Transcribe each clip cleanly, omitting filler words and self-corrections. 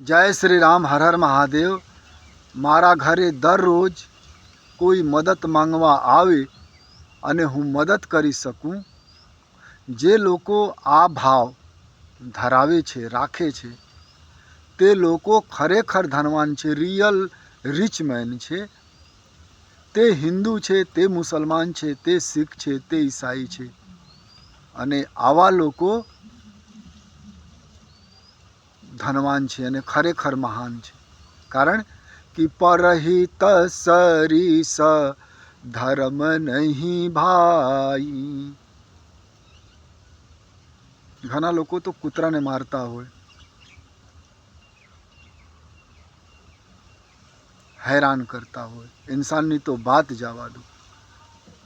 जय श्री राम, हर हर महादेव। मारा घरे दररोज कोई मदद मांगवा आवे अने हूँ मदद करी सकूँ। जे लोको आ भाव धरावे छे, राखे छे, ते लोको खरेखर धनवान छे, रियल रिच मैन छे। ते हिंदू छे, ते मुसलमान छे, ते सिख छे, ते ईसाई छे। अने आवा लोको धनवान छे अने खरेखर महान छे। कारण कि परहित सरीस धर्म नहीं भाई। घना लोको तो कूतराने मारता होय, हैरान करता होय, इंसाननी तो बात जवा दो।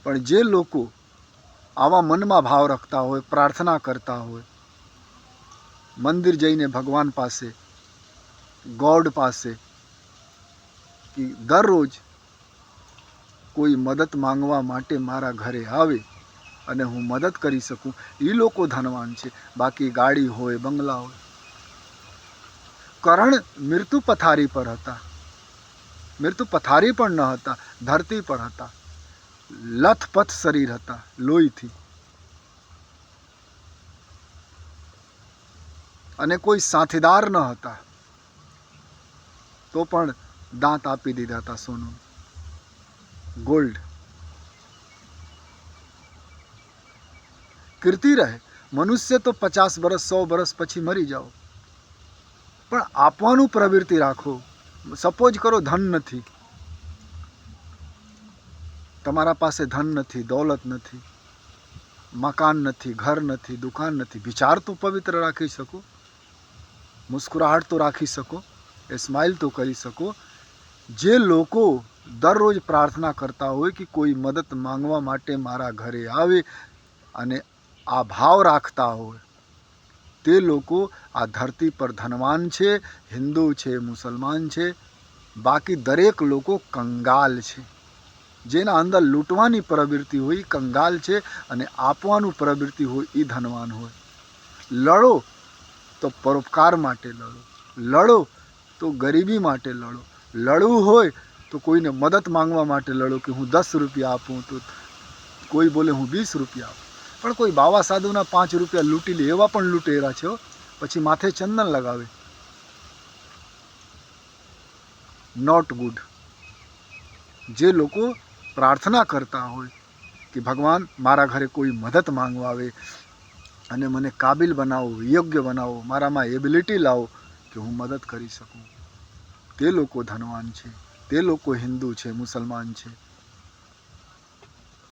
पण जे लोको आवा मनमा भाव रखता होय, प्रार्थना करता होय, मंदिर जईने भगवान पासे, गॉड पासे, कि दररोज कोई मदद मांगवा माटे मारा घरे आवे अने हूँ मदद करी सकूँ, ई लोको धनवान छे। बाकी गाड़ी होय, बंगला होय। करण मृत्यु पथारी पर हता, मृत्यु पथारी पर न हता, धरती पर हता। लथपथ शरीर हता, लोहीथी। अने कोई સાથીદાર न हता, तो पण दांत आपी दीधा था, सोनू, गोल्ड। कीर्ति रहे। मनुष्य तो 50 वर्ष 100 वर्ष पछी मरी जाओ, पण आपवानुं प्रवृत्ति राखो। सपोज करो धन नथी, तमारा पासे धन नथी, दौलत नथी, मकान नथी, घर नथी, दुकान नथी, विचार तो पवित्र राखी सको, मुस्कुराहट तो राखी सको, स्माइल तो करी सको। जे लोको दररोज प्रार्थना करता होय कि कोई मदद मांगवा माटे मारा घरे आवे अने आ भाव राखता होय, ते लोको आ धरती पर धनवान छे, हिंदू छे, मुसलमान छे। बाकी दरेक लोको कंगाल छे। जेना अंदर लूंटवानी प्रवृत्ति होय कंगाल छे, अने आपवानुं प्रवृत्ति होय ई धनवान होय। लड़ो तो परोपकार माटे लड़ो, लड़ो तो गरीबी माटे लड़ो, लड़વું હોય तो कोईने मदद मांगवा माटे लड़ो कि हूँ 10 रुपया आपूँ तो कोई बोले हूँ 20 रुपया आपूँ। पण कोई बावा साधुना 5 रुपया लूंटी ले एवा पण लूंटेरा छे, पछी माथे चंदन लगावे। Not good. जे लोको प्रार्थना करता होय कि भगवान मारा घरे कोई मदद मांगवा आवे अने मने काबिल बनावो, योग्य बनावो, मारामां एबिलिटी लावो कि हूँ मदद करी सकूँ, ते लोको धनवान छे। ते लोको हिंदू छे, मुसलमान छे।